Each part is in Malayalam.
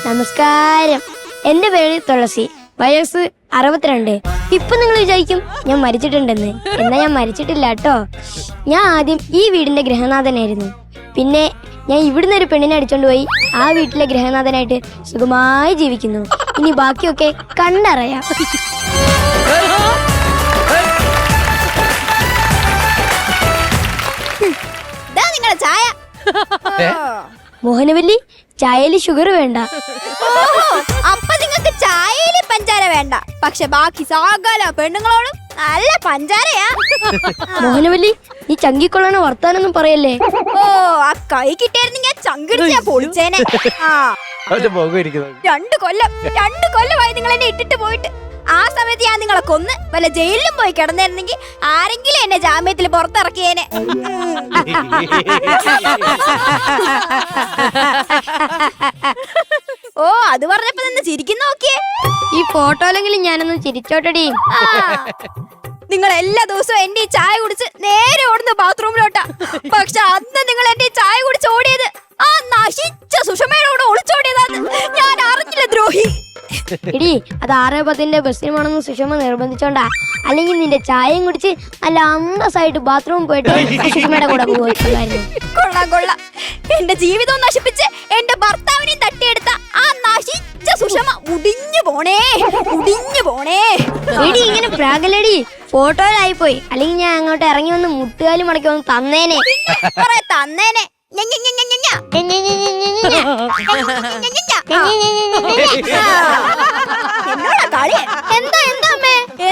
നമസ്കാരം. എന്റെ പേര് തുളസി. വയസ്സ് 62. ഇപ്പൊ നിങ്ങൾ വിചാരിക്കും ഞാൻ മരിച്ചിട്ടുണ്ടെന്ന്. എന്നാ ഞാൻ മരിച്ചിട്ടില്ല കേട്ടോ. ഞാൻ ആദ്യം ഈ വീടിന്റെ ഗൃഹനാഥനായിരുന്നു. പിന്നെ ഞാൻ ഇവിടുന്ന് ഒരു പെണ്ണിനെ അടിച്ചോണ്ട് പോയി ആ വീട്ടിലെ ഗൃഹനാഥനായിട്ട് സുഖമായി ജീവിക്കുന്നു. ഇനി ബാക്കിയൊക്കെ കണ്ടറിയാം. ചായ മോഹനവല്ലി, ചായയില് ഷുഗർ വേണ്ട. അപ്പൊ നിങ്ങൾക്ക് ചായയില് പഞ്ചാര വേണ്ട, പക്ഷെ ബാക്കി സകല പെണ്ണുങ്ങളോടും നല്ല പഞ്ചാരയാ. മോഹനവല്ലി, നീ ചങ്കിക്കൊള്ളണ വർത്താനൊന്നും പറയല്ലേ. ഓ, ആ കൈ കിട്ടിയായിരുന്നെങ്കിൽ ചങ്കിടിച്ചാ പൊളിച്ചേനെ. ആ 2 കൊല്ലമായി നിങ്ങൾ എന്നെ ഇട്ടിട്ട് പോയിട്ട്. ആ സമയത്ത് ഞാൻ നിങ്ങളെ കൊന്ന് വല്ല ജയിലിലും പോയി കിടന്നിരുന്നെങ്കിൽ ആരെങ്കിലും എന്നെ ജാമ്യത്തിൽ പുറത്തിറക്കിയേനെ. ഓ, അത് പറഞ്ഞപ്പോ നിന്ന് ചിരിക്കുന്ന നോക്കിയേ. ഈ ഫോട്ടോയിലെങ്കിലും ഞാനൊന്ന് ചിരിച്ചോട്ടടി. നിങ്ങൾ എല്ലാ ദിവസവും എന്റെ ഈ ചായ കുടിച്ച് നേരെ ഓടുന്നു ബാത്റൂമിലോട്ടാ. പക്ഷെ അന്ന് നിങ്ങൾ എന്റെ ഈ ചായ കുടിച്ച് ഓടിയത് ആ നശിച്ച സുഷമയുടെ കൂടെ ഒളിച്ചോടിയതാന്ന് ഞാൻ അറിഞ്ഞില്ല, ദ്രോഹി. എടി, അത് 6:10 ബസ്സിനുമാണെന്ന് സുഷമ നിർബന്ധിച്ചോണ്ടാ. അല്ലെങ്കിൽ നിന്റെ ചായയും കുടിച്ച് നല്ല അന്തസ്സായിട്ട് ബാത്റൂമിൽ പോയിട്ട് സുഷമയുടെ കൂടെ പോയിട്ടുണ്ടായിരുന്നു. കൊള്ളാം. എന്റെ ജീവിതവും നശിപ്പിച്ച് എന്റെ ഭർത്താവിനെയും തട്ടിയെടുത്ത ആ നശിച്ച സുഷമ മുടിഞ്ഞു പോണേ. എടി, ഇങ്ങനെ പ്രാഗലടി. ഫോട്ടോയിലായി പോയി. അല്ലെങ്കിൽ ഞാൻ അങ്ങോട്ട് ഇറങ്ങി വന്ന് മുട്ടുകാലും മടക്കി വന്ന് തന്നേനെ. തന്നേനെ.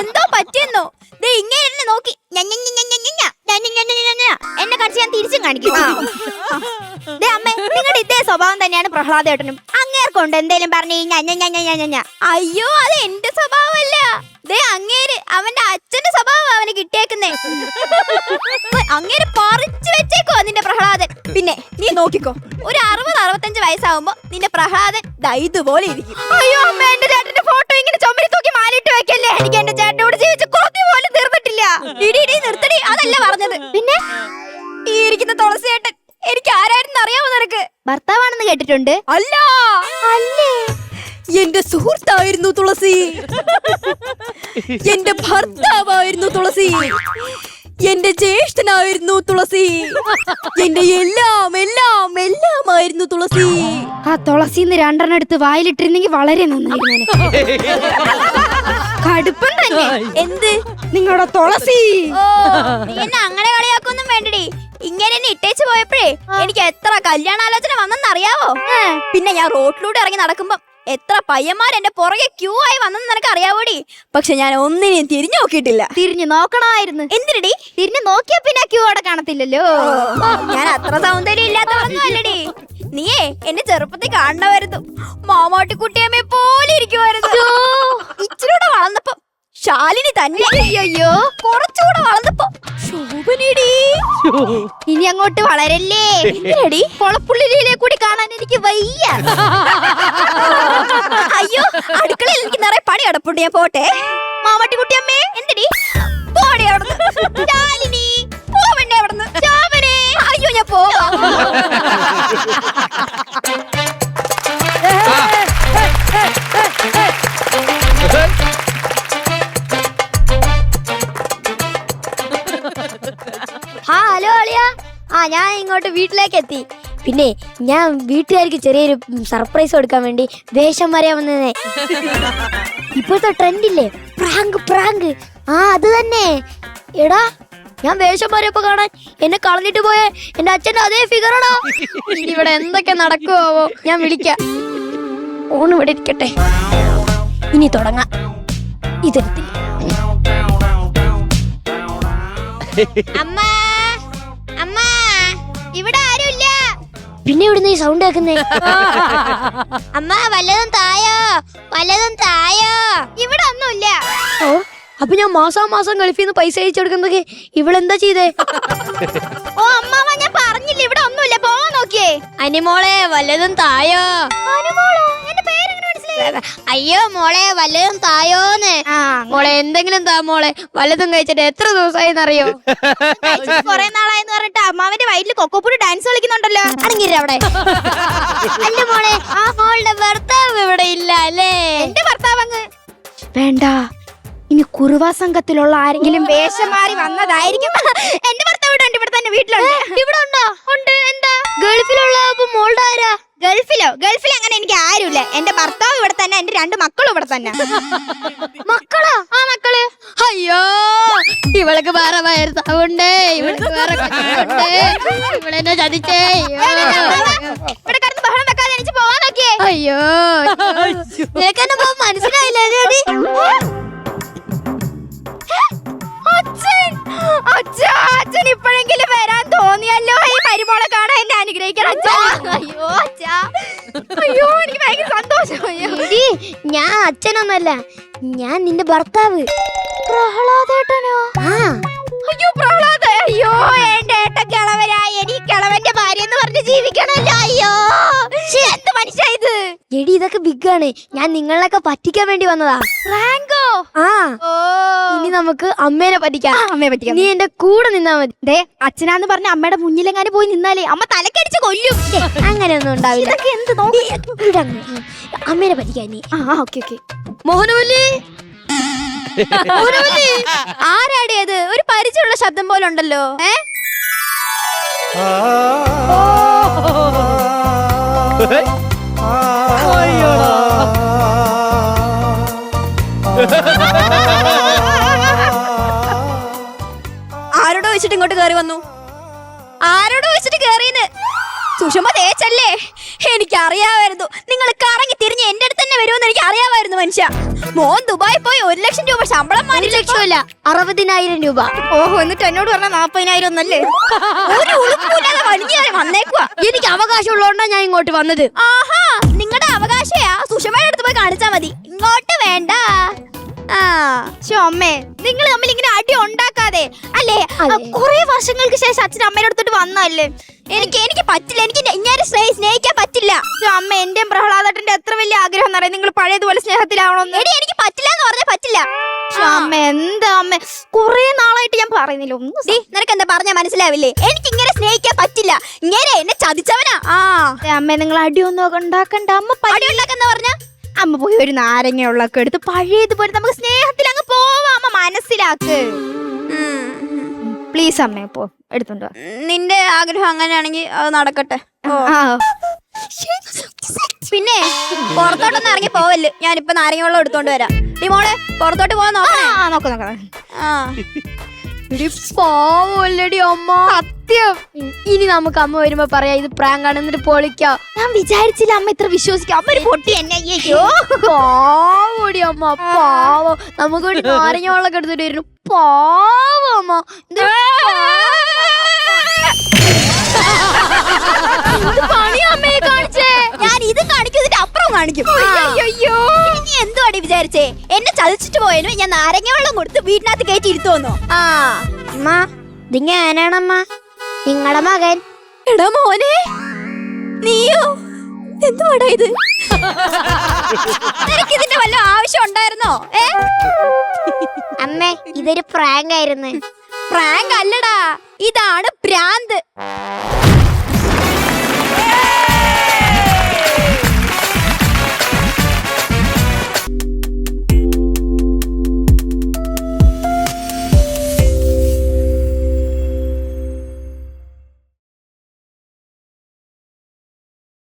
എന്തോ പറ്റിയെന്നോ. ഇങ്ങനെ നോക്കി എന്നെ കടിച്ച് ഞാൻ തിരിച്ചും കാണിക്കും. അമ്മേ, നിങ്ങളുടെ ഇതേ സ്വഭാവം തന്നെയാണ് പ്രഹ്ലാദേട്ടനും. അങ്ങേർക്കൊണ്ട് എന്തേലും പറഞ്ഞു. അയ്യോ, അത് എന്റെ സ്വഭാവമല്ല. അങ്ങേര് അവന്റെ അച്ഛന്റെ സ്വഭാവം അവന് കിട്ടിയേക്കുന്നേ. അങ്ങേര് പറിച്ചു വെച്ചേക്കോ നിന്റെ പ്രഹ്ലാദൻ. പിന്നെ നീ നോക്കിക്കോ, ഒരു 60-65 വയസ്സാവുമ്പോ നിന്റെ പ്രഹ്ലാദൻ ഇതുപോലെ ഇരിക്കും. അയ്യോ അമ്മ, എന്റെ ചേട്ടന്റെ ഫോട്ടോ ഇങ്ങനെ ചുമരി തൂക്കി മാലിട്ട് വെക്കല്ലേ. എനിക്ക് എന്റെ ചേട്ടനോട് ജീവിച്ച് കുറഞ്ഞു പോലും തീർന്നിട്ടില്ല. ഇടി നിർത്തടി, അതല്ല പറഞ്ഞത്. പിന്നെ ഈ ഇരിക്കുന്ന തുളസി ചേട്ടൻ എനിക്ക് ആരായിരുന്നു അറിയാമോ നിനക്ക്? ഭർത്താവാണെന്ന് കേട്ടിട്ടുണ്ട്. അല്ലേ, എന്റെ സുഹൃത്തായിരുന്നു തുളസി. എന്റെ ഭർത്താവായിരുന്നു തുളസി. എന്റെ ജ്യേഷ്ഠനായിരുന്നു തുളസി. എന്റെ എല്ലാമായിരുന്നു തുളസി. ആ തുളസിന്ന് 2 എടുത്ത് വായിലിട്ടിരുന്നെങ്കിൽ വളരെ നന്നായിരുന്നു. കടുപ്പം തന്നെ. എന്ത് നിങ്ങളുടെ തുളസി? എന്നെ അങ്ങനെ കളിയാക്കൊന്നും വേണ്ടടി. ഇങ്ങനെ എന്നെ ഇട്ടേച്ച് പോയപ്പോഴേ എനിക്ക് എത്ര കല്യാണാലോചന വന്നെന്ന് അറിയാവോ? പിന്നെ ഞാൻ റോഡിലൂടെ ഇറങ്ങി നടക്കുമ്പോ എത്ര പയ്യന്മാർ എന്റെ പുറകെ ക്യൂ ആയി വന്നെന്ന് നിനക്ക് അറിയാവോടി. പക്ഷെ ഞാൻ ഒന്നിനെയും തിരിഞ്ഞു നോക്കിയിട്ടില്ല. തിരിഞ്ഞു നോക്കണമായിരുന്നു. എന്തിനടി? തിരിഞ്ഞു നോക്കിയാ പിന്നെ ക്യൂ അവിടെ കാണത്തില്ലല്ലോ. ഞാൻ അത്ര സൗന്ദര്യം ഇല്ലാത്തവളൊന്നും അല്ലടി. നീയേ എന്റെ ചെറുപ്പത്തിൽ കാണണമായിരുന്നു. മാമാട്ടിക്കുട്ടിയമ്മയെ പോലെ ഇരിക്കുമായിരുന്നു. ഇച്ചിരൂടെ വളർന്നപ്പോ ശാലിനി തന്നെ. അയ്യോ, കുറച്ചുകൂടെ വളർന്നപ്പോ ശോഭനടി. ഇനി അങ്ങോട്ട് വളരല്ലേ. എന്തിനടി? കൊളപ്പുള്ളിലെ കൂടി കാണാൻ എനിക്ക് വയ്യ. അയ്യോ, അടുക്കളയിൽ എനിക്ക് നിറയെ പണി അടപ്പുണ്ട്. ഞാൻ പോട്ടെ. മാമാട്ടിക്കുട്ടിയമ്മേ, എന്തിടി? പോടെ അവിടുന്ന്. ശാലിനി, പോവണ്ടേ അവിടുന്ന്? ശോഭനേ, അയ്യോ ഞാൻ പോവാ. ഹലോ അളിയ. ഞാൻ ഇങ്ങോട്ട് വീട്ടിലേക്ക് എത്തി. പിന്നെ ഞാൻ വീട്ടുകാർക്ക് ചെറിയൊരു സർപ്രൈസ് കൊടുക്കാൻ വേണ്ടി വേഷം വരാൻ വന്നേ. ഇപ്പോഴത്തെ ട്രെൻഡില്ലേ, പ്രാങ്ക്. അത് തന്നെ. എടാ, ഞാൻ വേഷം വരപ്പോ കാണാൻ എന്നെ കളഞ്ഞിട്ട് പോയ എന്റെ അച്ഛന്റെ അതേ ഫിഗറാണോ. ഇവിടെ എന്തൊക്കെ നടക്കുവോ. ഞാൻ വിളിക്കാം. ഓൺ ഇവിടെ ഇരിക്കട്ടെ. ഇനി തുടങ്ങാം. ഇതെടുത്തില്ല. അമ്മ, ഇവിടെ ആരുമില്ല. പിന്നെ ഇവിടുന്ന് ഈ സൗണ്ട് കേൾക്കുന്നേ. അമ്മ, വല്ലതും തായോ. ഇവിടെ ഒന്നുമില്ല. ഓ, അപ്പൊ ഞാൻ മാസം ഗൾഫിൽ നിന്ന് പൈസ അയച്ചു കൊടുക്കുന്നതൊക്കെ ഇവളെന്താ ചെയ്തേ? ഓ അമ്മാവ, ഞാൻ പറഞ്ഞില്ല ഇവിടെ ഒന്നുമില്ല. പോവാൻ നോക്കിയേ. അനിമോളെ, വല്ലതും തായോ. അനുമോളോ? എന്റെ പേരെങ്ങനെ മനസ്സിലായി? അയ്യോ മോളെ, വല്ലതും തായോന്ന്. മോളെ, എന്തെങ്കിലും താ മോളെ. വല്ലതും കഴിച്ചിട്ട് എത്ര ദിവസമായിന്നറിയോ? കൊറേ നാളായെന്ന് പറഞ്ഞിട്ട് അമ്മാവന്റെ വയറ്റിൽ കൊക്കോപ്പൂടി ഡാൻസ് കളിക്കുന്നുണ്ടല്ലോ. അടങ്ങിയില്ല അവിടെ. അല്ല മോളെ, ആ മോളുടെ ഭർത്താവ് വേണ്ട, ഇനി കുറുവാ സംഘത്തിലുള്ള ആരെങ്കിലും വേഷം മാറി വന്നതായിരിക്കും. എന്റെ ഭർത്താവ് ഇവിടെ ഉണ്ട്, ഇവിടെ തന്നെ വീട്ടിലുണ്ട്. ഇവിടെ ഉണ്ടോ? ഉണ്ട്. എന്താ ഗൾഫിലുള്ള മോളുടെ ആരാ? ഗൾഫിൽ അങ്ങനെ എനിക്ക് ആരുമില്ല. എന്റെ ഭർത്താവ് ഇവിടെ തന്നെ, എന്റെ 2 മക്കളും ഇവിടെ തന്നെ. മക്കളാ? ആ മക്കള്. അയ്യോ, ഇവൾക്ക് വേറെ ഭർത്താവുണ്ട്, ഇവൾക്ക് വേറെ കൊച്ചുണ്ട്. ഇവളെന്നെ ചതിച്ചേ. ഇവിടെ കിടന്ന് ബഹളം വെക്കാതെ എനിക്ക് പോവാൻ നോക്കിയേ. അയ്യോ, നിനക്കെന്നെ മനസ്സിലായില്ലേ? അച്ഛൻ ഇപ്പോഴെങ്കിലും വരാൻ തോന്നിയല്ലോ. ഈ മരുമോളെ കാണാൻ എന്നെ അനുഗ്രഹിക്കണം അച്ഛാ. അയ്യോ അച്ഛാ, അയ്യോ എനിക്ക് ഭയങ്കര സന്തോഷം. എടി, ഞാൻ അച്ഛനൊന്നല്ല, ഞാൻ നിന്റെ ഭർത്താവ് പ്രഹ്ലാദേട്ടനോ? ആ. അയ്യോ പ്രഹ്ലാദ, അയ്യോ എന്റെ ഏട്ടൻ കിളവനായി, എനിക്ക് കിളവന്റെ ഭാര്യ എന്ന് പറഞ്ഞ് ജീവിക്കണല്ലോ. അയ്യോ എന്ത് മനുഷ്യ ഇത്? എടി, ഇതൊക്കെ ബിഗാണ്. ഞാൻ നിങ്ങളൊക്കെ പറ്റിക്കാൻ വേണ്ടി വന്നതാ. റാങ്കോ? ആ. ഓ, ഇനി നമുക്ക് അമ്മേനെ പറ്റിക്കാം. അമ്മയെ പറ്റിക്കാം. നീ എന്റെ കൂടെ നിന്നാ മതി. ദേ, അച്ഛനാന്ന് പറഞ്ഞ അമ്മയുടെ മുന്നിലെങ്ങാനും പോയി നിന്നാലേ അമ്മ തലക്കടിച്ച് കൊല്ലും. അങ്ങനെയൊന്നും ഉണ്ടാവില്ല. ഇതൊക്കെ എന്ത് നോക്കി? അമ്മേനെ പറ്റിക്കാൻ നീ. ആ ഓക്കെ ഓക്കെ. മോഹനവല്ലി, ആരാടിയത്? ഒരു പരിചയമുള്ള ശബ്ദം പോലെ ഉണ്ടല്ലോ. ആരോട് വെച്ചിട്ട് ഇങ്ങോട്ട് കേറി വന്നു? ആരോട് വെച്ചിട്ട് കേറിയെന്ന്? സുഷമ തേച്ചല്ലേ? എനിക്കറിയാമായിരുന്നു നിങ്ങൾ കറങ്ങി തിരിഞ്ഞ് എന്റെ അടുത്ത് തന്നെ വരുമെന്ന്. എനിക്ക് അറിയാമായിരുന്നു മനുഷ്യ. മോൻ ദുബായി പോയി 1 ലക്ഷം രൂപ ശമ്പളം 1 ലക്ഷമല്ല, 60,000 രൂപ. ഓഹോ, എന്നിട്ട് എന്നോട് പറഞ്ഞ 40,000 ഒന്നല്ലേ? ഒരു ഉളുപ്പില്ലാതെ വലിഞ്ഞു വന്നേക്കുവാ. എനിക്ക് അവകാശം ഉള്ളതുകൊണ്ടാ ഞാൻ ഇങ്ങോട്ട് വന്നത്. ആഹാ, നിങ്ങളുടെ അവകാശയാ. സുഷമയുടെ അടുത്ത് പോയി കാണിച്ചാ മതി, ഇങ്ങോട്ട് വേണ്ട. ആ അമ്മേ, നിങ്ങൾ തമ്മിൽ ഇങ്ങനെ അടി ഉണ്ടാക്കാതെ അല്ലേ? കുറെ വർഷങ്ങൾക്ക് ശേഷം അച്ഛൻ അമ്മയുടെ അടുത്തോട്ട് വന്നല്ലേ? എനിക്ക് പറ്റില്ല. എനിക്ക് ഇങ്ങനെ സ്നേഹിക്കാൻ പറ്റില്ല. അമ്മ, എന്റെയും പ്രഹ്ലാദേട്ടന്റെ എത്ര വലിയ ആഗ്രഹം എന്നറിയാം, നിങ്ങൾ പഴയതുപോലെ സ്നേഹത്തിലാവണമെന്ന്. എനിക്ക് പറ്റില്ല എന്ന് പറഞ്ഞാൽ പറ്റില്ല. അമ്മ, എന്താ അമ്മ, കുറെ നാളായിട്ട് ഞാൻ പറയുന്നില്ല. നിനക്ക് എന്താ പറഞ്ഞാ മനസ്സിലാവില്ലേ? എനിക്ക് ഇങ്ങനെ സ്നേഹിക്കാൻ പറ്റില്ല. ഇങ്ങനെ എന്നെ ചതിച്ചവനാ. ആ അമ്മ, നിങ്ങൾ അടിയൊന്നും ഉണ്ടാക്കണ്ട. അമ്മ അടി ഉണ്ടാക്കുന്ന പറഞ്ഞ അമ്മ പോയി ഒരു നാരങ്ങയുള്ളൊക്കെ എടുത്ത് പഴയതുപോലെ നമുക്ക് സ്നേഹത്തിൽ അങ്ങ് പോവാം. അമ്മ മനസ്സിലാക്ക് പ്ലീസ്. അമ്മ പോ, എടുത്തോണ്ട്. നിന്റെ ആഗ്രഹം അങ്ങനെയാണെങ്കിൽ അത് നടക്കട്ടെ. പിന്നെ പുറത്തോട്ടൊന്നും ഇറങ്ങി പോവല്ലേ. ഞാനിപ്പൊ നാരങ്ങ വെള്ളം എടുത്തോണ്ട് വരാം. നീ മോളെ പുറത്തോട്ട് പോവാൻ നോക്കാം. പാവല്ലടി അമ്മ. സത്യം. ഇനി നമുക്ക് അമ്മ വരുമ്പോ പറയാ ഇത് പ്രാങ്ക് ആണ്, എന്നിട്ട് പൊളിക്കാം. ഞാൻ വിചാരിച്ചില്ല അമ്മ ഇത്ര വിശ്വസിക്കാം. അമ്മ ഒരു പൊട്ടി എന്നെ. പാവടി അമ്മ, പാവം. നമുക്ക് വേണ്ടി നാരങ്ങ വെള്ളമൊക്കെ എടുത്തിട്ട് വരുന്നു. പാവം അമ്മ. അമ്മയെ കാണിച്ചേ. ഞാൻ ഇത് കാണിക്കും, ഇതിന്റെ അപ്പുറം കാണിക്കും. അയ്യോ, നീ എന്തുവാടി വിചാരിച്ചേ? എന്നെ ചതിച്ചിട്ട് പോയനു ഞാൻ നാരങ്ങ വെള്ളം കൊടുത്ത് വീട്ടിനകത്ത് കയറ്റി ഇരുത്തോന്നോ? ആ അമ്മ, ഇതിങ്ങനാണമ്മ നിങ്ങളുടെ മകൻ. എടാ മോനെ, നീയോ? എന്തുവാടാ ഇത്? നിനക്ക് ഇതിന്റെ വല്ല ആവശ്യം ഉണ്ടായിരുന്നോ? അമ്മേ, ഇതൊരു പ്രാങ്ക് ആയിരുന്നു. പ്രാങ്ക് അല്ലടാ, ഇതാണ് ഭ്രാന്ത്.